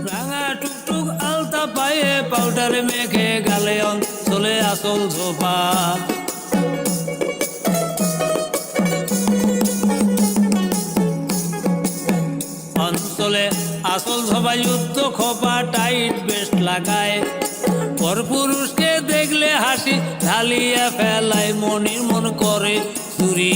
রাঙা টুকটুক আলতা পায়ে পাউডারে মেখে গালে অঞ্চলে আসল ঝোপা। অঞ্চলে আসল ঝোপা যুক্ত খোপা টাইট বেস্ট লাগায়। পরপুরুষকে দেখলে হাসি ঢালিয়া ফেলায় মনির মন করে চুরি।